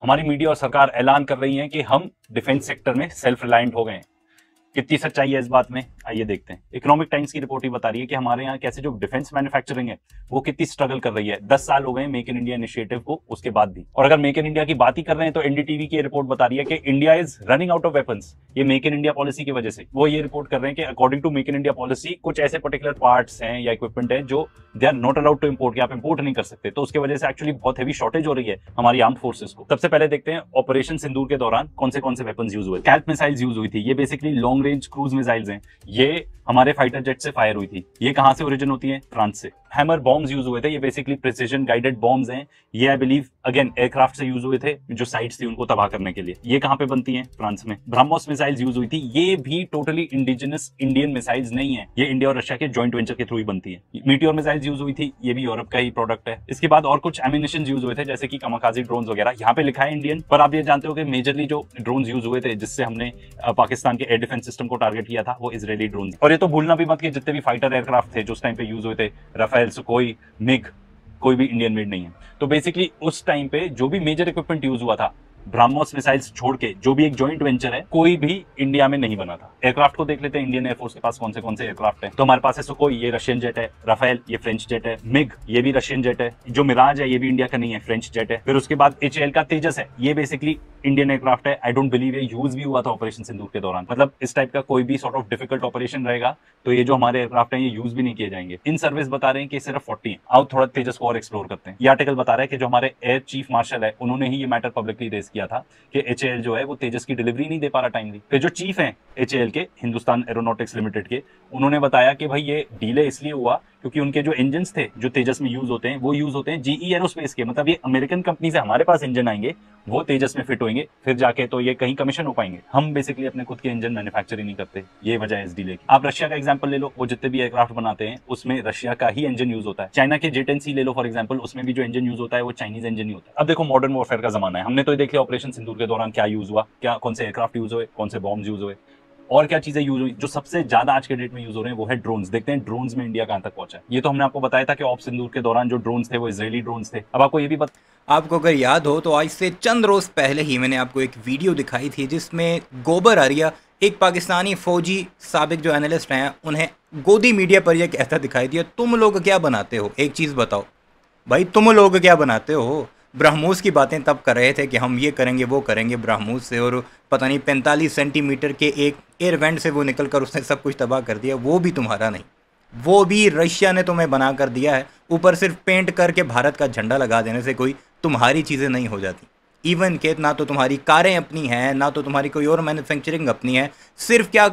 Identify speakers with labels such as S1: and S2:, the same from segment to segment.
S1: हमारी मीडिया और सरकार ऐलान कर रही है कि हम डिफेंस सेक्टर में सेल्फ रिलायंट हो गए हैं। कितनी सच्चाई है इस बात में, आइए देखते हैं। इकोनॉमिक टाइम्स की रिपोर्ट ही बता रही है कि हमारे यहाँ कैसे जो डिफेंस मैन्युफैक्चरिंग है वो कितनी स्ट्रगल कर रही है। 10 साल हो गए मेक इन इंडिया इनिशिएटिव को, उसके बाद भी। और अगर मेक इन इंडिया की बात ही कर रहे हैं तो एनडीटीवी की रिपोर्ट बता रही है कि India is running out of weapons. ये मेक इन इंडिया पॉलिसी की वजह से वो ये रिपोर्ट कर रहे हैं कि according to make in India policy कुछ ऐसे पर्टिकुलर पार्ट्स हैं या इक्विपमेंट है जो they are not allowed to import, आप इम्पोर्ट नहीं कर सकते। तो उसकी वजह से एक्चुअली बहुत हेवी शॉर्टेज हो रही है हमारी आर्म फोर्सेस को। सबसे पहले देखते हैं ऑपरेशन सिंदूर के दौरान कौन से वेपन्स यूज हुए। स्कैल्प मिसाइल्स यूज हुई थी। ये basically long range cruise missiles हैं। ये हमारे फाइटर जेट से फायर हुई थी। ये कहां से ओरिजिन होती है? फ्रांस से। हैमर बॉम्ब्स यूज हुए थे। ये बेसिकली प्रिसिजन गाइडेड बॉम्ब्स हैं। ये आई बिलीव अगेन एयरक्राफ्ट से यूज हुए थे जो साइट्स थी उनको तबाह करने के लिए। ये कहां पे बनती हैं? फ्रांस में। ब्रह्मोस मिसाइल्स यूज हुई थी। ये भी टोटली इंडिजिनस इंडियन मिसाइल्स नहीं है, ये इंडिया और रशिया के जॉइंट वेंचर के थ्रू ही बनती है। मीटियोर मिसाइल्स यूज हुई थी। ये भी यूरोप का ही प्रोडक्ट है। इसके बाद और कुछ एमिनेशन यूज हुए थे जैसे कि कामाकाजी ड्रोन्स वगैरह। यहाँ पे लिखा है इंडियन, पर आप ये जानते हो कि मेजरली जो ड्रोन्स यूज हुए थे जिससे हमने पाकिस्तान के एयर डिफेंस सिस्टम को टारगेट किया था वो इजरायली ड्रोन्स। और ये तो भूलना भी मत कि जितने भी फाइटर एयरक्राफ्ट थे जो उस टाइम पे यूज हुए थे, राफेल, सुखोई, मिग, कोई भी इंडियन मेड नहीं है। तो बेसिकली उस टाइम पे जो भी मेजर इक्विपमेंट यूज हुआ था, ब्रह्मोस मिसाइल्स छोड़ के जो भी एक जॉइंट वेंचर है, कोई भी इंडिया में नहीं बना था। एयरक्राफ्ट को देख लेते हैं इंडियन एयरफोर्स के पास कौन से एयरक्राफ्ट है। तो हमारे पास है सुखोई, ये रशियन जेट है। राफेल, ये फ्रेंच जेट है। मिग, ये भी रशियन जेट है। जो मिराज है ये भी इंडिया का नहीं है, फ्रेंच जेट है। फिर उसके बाद HAL का तेजस है। ये बेसिकली इंडियन एयरक्राफ्ट है। आई डोंट बिलीव ये यूज भी हुआ था ऑपरेशन सिंदूर के दौरान। मतलब इस टाइप का कोई भी सॉर्ट ऑफ डिफिकल्ट ऑपरेशन रहेगा तो ये जो हमारे एयरक्राफ्ट है ये यूज भी नहीं किए जाएंगे। इन सर्विस बता रहे हैं कि सिर्फ 40 है। आओ थोड़ा तेजस को और एक्सप्लोर करते हैं। ये आर्टिकल बता रहा है कि जो हमारे एयर चीफ मार्शल है उन्होंने ही ये मैटर पब्लिकली रेज किया था कि HAL जो है वो तेजस की डिलीवरी नहीं दे पा रहा टाइमली। फिर जो चीफ हैं HAL के, हिंदुस्तान एरोनॉटिक्स लिमिटेड के, उन्होंने बताया कि भाई ये डिले इसलिए हुआ क्योंकि उनके जो इंजन्स थे जो तेजस में यूज होते हैं वो यूज होते हैं GE एरोस्पेस के। मतलब ये अमेरिकन कंपनी से हमारे पास इंजन आएंगे, वो तेजस में फिट होंगे, फिर जाके तो ये कहीं कमीशन हो पाएंगे। हम बेसिकली अपने खुद के इंजन मैन्युफैक्चरिंग नहीं करते, ये वजह है इस डिले की। आप रशिया का एग्जांपल ले लो, वो जितने भी एयरक्राफ्ट बनाते हैं उसमें रशिया का ही इंजन यूज होता है। चाइना के J-10C ले लो फॉर एग्जांपल, उसमें भी जो इंजन यूज होता है वो चाइनीज इंजन ही होता है। अब देखो मॉडर्न वॉरफेयर का जमाना है। हमने तो देख लिया ऑपरेशन सिंदूर के दौरान क्या यूज हुआ, क्या कौन से एयरक्राफ्ट यूज हुए, कौन से बॉम्ब्स यूज हुए, और क्या चीजें यूज हुई। जो सबसे ज्यादा आज के डेट में यूज हो रहे हैं वो है ड्रोन्स। देखते हैं ड्रोन्स में इंडिया कहां तक पहुंचा है। ये तो हमने आपको बताया था कि ऑप सिंदूर के दौरान जो ड्रोन्स थे वो इजरायली ड्रोन्स थे। अब आपको ये भी
S2: आपको अगर याद हो तो आज से चंद रोज पहले ही मैंने आपको एक वीडियो दिखाई थी जिसमें गोबर आर्या, एक पाकिस्तानी फौजी साबिक जो एनालिस्ट हैं, उन्हें गोदी मीडिया पर यह कहता दिखाई दिया, तुम लोग क्या बनाते हो? एक चीज़ बताओ भाई, तुम लोग क्या बनाते हो? ब्रह्मोस की बातें तब कर रहे थे कि हम ये करेंगे वो करेंगे ब्रह्मोस से, और पता नहीं 45 सेंटीमीटर के एक एयर वेंट से वो निकल कर उसने सब कुछ तबाह कर दिया। वो भी तुम्हारा नहीं, वो भी रशिया ने तुम्हें बना कर दिया है। ऊपर सिर्फ पेंट करके भारत का झंडा लगा देने से कोई तुम्हारी चीज़ें नहीं हो जाती। इवन के ना तो तुम्हारी कारें अपनी हैं, ना तो तुम्हारी कोई और मैन्युफैक्चरिंग अपनी है। सिर्फ क्या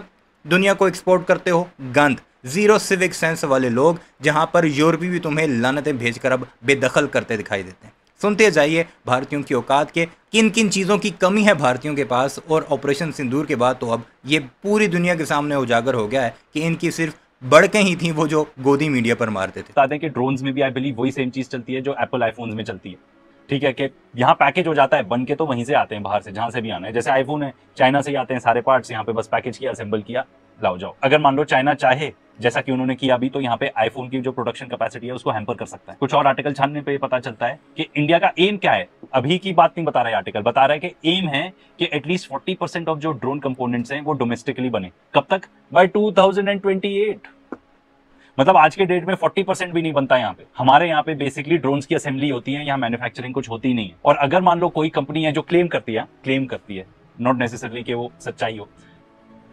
S2: दुनिया को एक्सपोर्ट करते हो? गंद। जीरो सिविक सेंस वाले लोग, जहां पर यूरोपी भी तुम्हें लानतें भेजकर अब बेदखल करते दिखाई देते हैं। सुनते जाइए भारतीयों की औकात के किन किन चीज़ों की कमी है भारतीयों के पास। और ऑपरेशन सिंदूर के बाद तो अब ये पूरी दुनिया के सामने उजागर हो गया है कि इनकी सिर्फ बड़कें ही थी वो जो गोदी मीडिया पर मारते थे।
S1: बता दें कि ड्रोन्स में भी आई बिलीव वही सेम चीज चलती है जो एप्पल आईफोन्स में चलती है। ठीक है कि यहाँ पैकेज हो जाता है, बन के तो वहीं से आते हैं बाहर से, जहां से भी आना है। जैसे आईफोन है, चाइना से ही आते हैं सारे पार्ट्स, यहाँ पे बस पैकेज किया, असेंबल किया, लाओ जाओ। अगर मान लो चाइना चाहे, जैसा कि उन्होंने किया अभी, तो यहाँ पे आईफोन की जो प्रोडक्शन कैपेसिटी है उसको हैम्पर कर सकता है। कुछ और आर्टिकल छानने पे पता चलता है कि इंडिया का एम क्या है। अभी की बात नहीं बता रहा है आर्टिकल, बता रहा है कि एम है कि एटलीस्ट 40% ऑफ जो ड्रोन कंपोनेंट्स हैं वो डोमेस्टिकली बने। कब तक? बाय 2028। मतलब आज के डेट में 40% भी नहीं बनता यहाँ पे। हमारे यहाँ पे बेसिकली ड्रोन्स की असेंबली होती है, यहाँ मैन्युफैक्चरिंग कुछ होती नहीं है। और अगर मान लो कोई कंपनी है जो क्लेम करती है, नॉट नेसेसरली कि वो सच्चाई हो,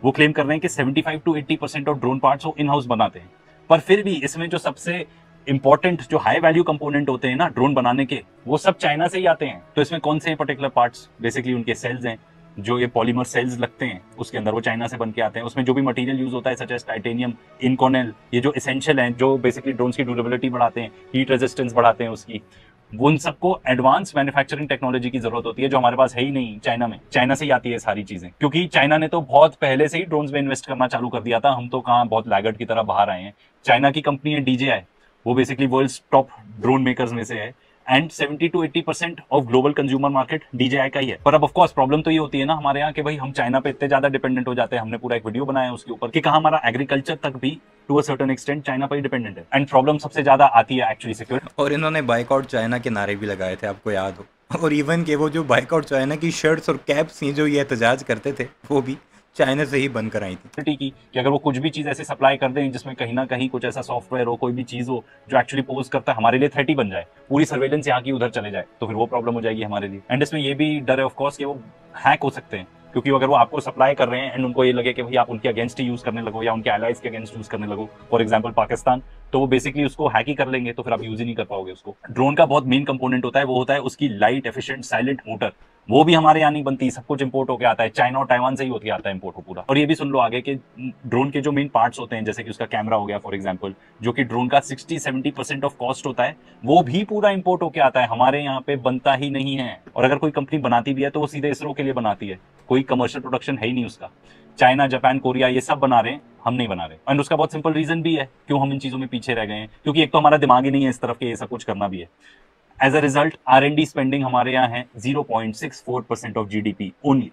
S1: वो क्लेम कर रहे हैं कि 75 to 80% ऑफ ड्रोन पार्ट्स वो इन हाउस बनाते हैं, पर फिर भी इसमें जो सबसे इंपॉर्टेंट जो हाई वैल्यू कंपोनेंट होते हैं ना ड्रोन बनाने के, वो सब चाइना से ही आते हैं। तो इसमें कौन से पर्टिकुलर पार्ट्स? बेसिकली उनके सेल्स हैं, जो ये पॉलीमर सेल्स लगते हैं उसके अंदर, वो चाइना से बन के आते हैं। उसमें जो भी मटेरियल यूज होता है सच एज टाइटेनियम, इनकॉनेल, ये जो एसेंशियल हैं, जो बेसिकली ड्रोन्स की ड्यूरेबिलिटी बढ़ाते हैं, हीट रेजिस्टेंस बढ़ाते हैं उसकी, उन सबको एडवांस मैन्युफैक्चरिंग टेक्नोलॉजी की जरूरत होती है जो हमारे पास है ही नहीं चाइना में। चाइना से ही आती है सारी चीजें, क्योंकि चाइना ने तो बहुत पहले से ही ड्रोन्स में इन्वेस्ट करना चालू कर दिया था। हम तो कहाँ बहुत लैगर्ड की तरह बाहर आए हैं। चाइना की कंपनी है DJI, वो basically world's top drone makers में से है, and 70 to 80% of global consumer market DJI का ही है। पर अब ऑफ कोर्स प्रॉब्लम तो ये होती है ना हमारे यहाँ कि भाई हम चाइना पे इतने ज्यादा डिपेंडेंट हो जाते हैं। हमने पूरा एक वीडियो बनाया है उसके ऊपर कि कहाँ हमारा एग्रीकल्चर तक भी to a certain extent China पर ही डिपेंडेंट है। एंड प्रॉब्लम सबसे ज्यादा आती है एक्चुअली सिक्योरिटी।
S2: और इन्होंने बाइकआउट चाइना के नारे भी लगाए थे, आपको याद हो? और इवन के वो जो बाइकआउट चाइना की शर्ट्स और कैप्स थी जो ये एहतजाज करते थे, वो भी चाइना से ही बन कर आई थी।
S1: की कि अगर वो कुछ भी चीज ऐसे सप्लाई कर दें जिसमें कहीं ना कहीं कुछ ऐसा सॉफ्टवेयर हो, कोई भी चीज हो जो एक्चुअली पोज करता है हमारे लिए थ्रेट ही बन जाए, पूरी सर्वेलेंस यहाँ की उधर चले जाए, तो फिर वो प्रॉब्लम हो जाएगी हमारे लिए। एंड इसमें ये भी डर है ऑफ कोर्स कि वो हैक हो सकते हैं, क्योंकि अगर वो आपको सप्लाई कर रहे हैं एंड उनको ये लगे कि भाई आप उनके अगेंस्ट ही यूज करने लगो या उनके एलाइज के अगेंस्ट यूज करने लगो, फॉर एग्जांपल पाकिस्तान, तो वो बेसिकली उसको हैक ही कर लेंगे, तो फिर आप यूज ही नहीं कर पाओगे उसको। ड्रोन का बहुत मेन कंपोनेंट होता है, वो होता है उसकी लाइट एफिशिएंट साइलेंट मोटर, वो भी हमारे यहाँ नहीं बनती, सब कुछ इंपोर्ट होकर आता है, चाइना और ताइवान से ही होकर आता है इंपोर्ट हो पूरा। और ये भी सुन लो आगे कि ड्रोन के जो मेन पार्ट्स होते हैं, जैसे कि उसका कैमरा हो गया फॉर एग्जांपल, जो कि ड्रोन का 60-70% ऑफ कॉस्ट होता है, वो भी पूरा इंपोर्ट होकर आता है, हमारे यहाँ पे बनता ही नहीं है। और अगर कोई कंपनी बनाती भी है तो वो सीधे इसरो के लिए बनाती है, कोई कमर्शियल प्रोडक्शन है ही नहीं उसका। चाइना, जापान, कोरिया ये सब बना रहे हैं, हम नहीं बना रहे। एंड उसका बहुत सिंपल रीजन भी है क्यों हम इन चीजों में पीछे रह गए हैं, क्योंकि एक तो हमारा दिमाग ही नहीं है इस तरफ के ये सब कुछ करना भी है। As a result R&D spending हमारे यहाँ है 0.64% of GDP only.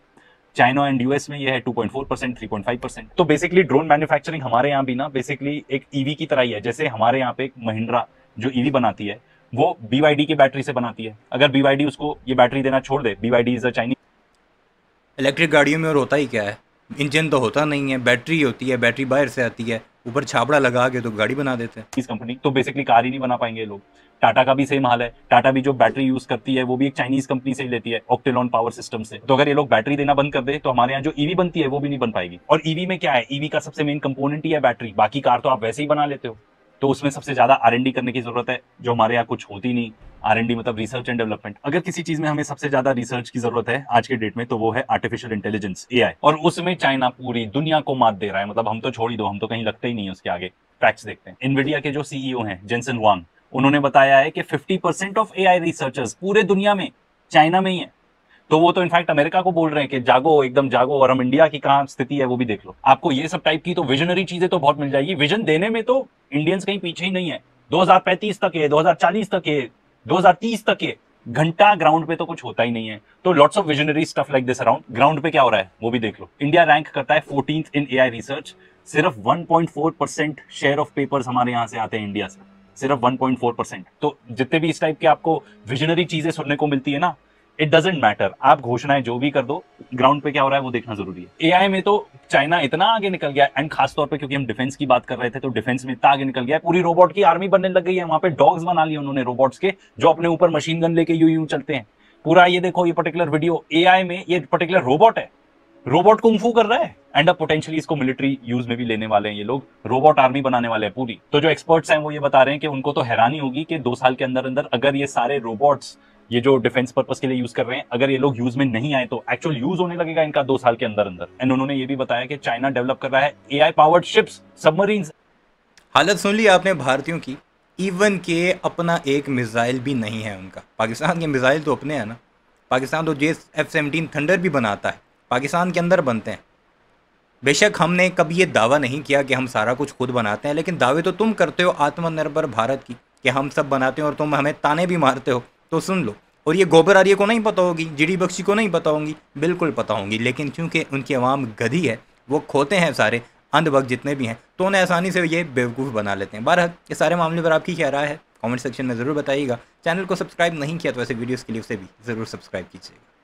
S1: China and US में ये है 2.4%, 3.5%। तो बेसिकली ड्रोन मैन्युफैक्चरिंग हमारे यहाँ भी ना बेसिकली एक ईवी की तरह ही है। जैसे हमारे यहाँ पे एक महिंद्रा जो ईवी बनाती है वो BYD की बैटरी से बनाती है, अगर BYD उसको ये बैटरी देना छोड़ दे, BYD is a Chinese.
S2: Electric गाड़ियों में और होता ही क्या है, इंजन तो होता नहीं है, बैटरी होती है, बैटरी बाहर से आती है, ऊपर छाबड़ा लगा के तो गाड़ी बना देते हैं।
S1: इस कंपनी तो बेसिकली कार ही नहीं बना पाएंगे लोग। टाटा का भी सेम हाल है, टाटा भी जो बैटरी यूज करती है वो भी एक चाइनीज कंपनी से ही लेती है, ऑक्टेलॉन पावर सिस्टम से। तो अगर ये लोग बैटरी देना बंद कर दे तो हमारे यहाँ जो ईवी बनती है वो भी नहीं बन पाएगी। और ईवी में क्या है, ईवी का सबसे मेन कंपोनेंट ही है बैटरी, बाकी कार तो आप वैसे ही बना लेते हो, तो उसमें सबसे ज्यादा R&D करने की जरूरत है, जो हमारे यहाँ कुछ होती नहीं। R&D मतलब रिसर्च एंड डेवलपमेंट। अगर किसी चीज में हमें सबसे ज्यादा रिसर्च की जरूरत है आज के डेट में तो वो है आर्टिफिशियल इंटेलिजेंस, AI, और उसमें चाइना पूरी दुनिया को मात दे रहा है। मतलब हम तो छोड़ ही दो, हम तो कहीं लगते ही नहीं है उसके आगे। फैक्ट्स देखते हैं, इनविडिया के जो CEO हैं जेनसन वांग, उन्होंने बताया है कि 50% ऑफ AI रिसर्चर्स पूरे दुनिया में चाइना में ही है। तो वो तो इनफैक्ट अमेरिका को बोल रहे हैं कि जागो, एकदम जागो। और हम इंडिया की कहां स्थिति है वो भी देख लो। आपको ये सब टाइप की तो विजनरी चीजें तो बहुत मिल जाएगी, विजन देने में तो इंडियंस कहीं पीछे ही नहीं है। 2035 तक है, 2040 तक है, 2030 तक है, घंटा ग्राउंड पे तो कुछ होता ही नहीं है। तो lots of visionary stuff like this around, ground पे क्या हो रहा है वो भी देख लो। इंडिया रैंक करता है 14th इन AI रिसर्च, सिर्फ 1.4% शेयर ऑफ पेपर्स हमारे यहां से आते हैं इंडिया से, सिर्फ 1.4%। तो जितने भी इस टाइप के आपको विजनरी चीजें सुनने को मिलती है ना, इट डजेंट मैटर, आप घोषणाएं जो भी कर दो, ग्राउंड पे क्या हो रहा है वो देखना जरूरी है। AI में तो चाइना इतना आगे निकल गया, एंड खासतौर पे क्योंकि हम डिफेंस की बात कर रहे थे तो डिफेंस में इतना आगे निकल गया, पूरी रोबोट की आर्मी बनने लग गई है। वहां पे डॉग्स बना लिए उन्होंने रोबोट्स के, जो अपने ऊपर मशीन गन लेके यूं चलते हैं। पूरा ये देखो, ये पर्टिकुलर वीडियो AI में ये पर्टिकुलर रोबोट है, रोबोट कुंफू कर रहा है। एंड अब पोटेंशियली इसको मिलिट्री यूज में भी लेने वाले हैं ये लोग, रोबोट आर्मी बनाने वाले हैं पूरी। तो जो एक्सपर्ट्स हैं वो ये बता रहे हैं कि उनको तो हैरानी होगी कि 2 साल के अंदर अंदर अगर ये सारे रोबोट्स ये जो डिफेंस पर्पस के लिए यूज कर रहे हैं, अगर ये लोग यूज में नहीं आए तो एक्चुअल यूज होने लगेगा इनका 2 साल के अंदर अंदर। एंड उन्होंने ये भी बताया कि चाइना डेवलप कर रहा है AI पावर्ड शिप्स, सबमरीन्स।
S2: हालत सुन ली आपने भारतीयों की, इवन के अपना एक मिसाइल भी नहीं है उनका। पाकिस्तान के मिसाइल तो अपने हैं ना, पाकिस्तान तो F-17 थंडर भी बनाता है, पाकिस्तान के अंदर बनते हैं। बेशक हमने कभी ये दावा नहीं किया कि हम सारा कुछ खुद बनाते हैं, लेकिन दावे तो तुम करते हो आत्मनिर्भर भारत की, कि हम सब बनाते हैं और तुम हमें ताने भी मारते हो। तो सुन लो। और ये गोबर आर्य को नहीं पता होगी, GD बख्शी को नहीं पता होंगी, बिल्कुल पता होंगी, लेकिन क्योंकि उनकी आवाम गधी है, वो खोते हैं सारे अंधभक्त जितने भी हैं, तो उन्हें आसानी से ये बेवकूफ़ बना लेते हैं। बहरहाल इस सारे मामले पर आपकी क्या राय है कमेंट सेक्शन में ज़रूर बताइएगा। चैनल को सब्सक्राइब नहीं किया तो ऐसे वीडियोज़ के लिए उसे भी ज़रूर सब्सक्राइब कीजिएगा।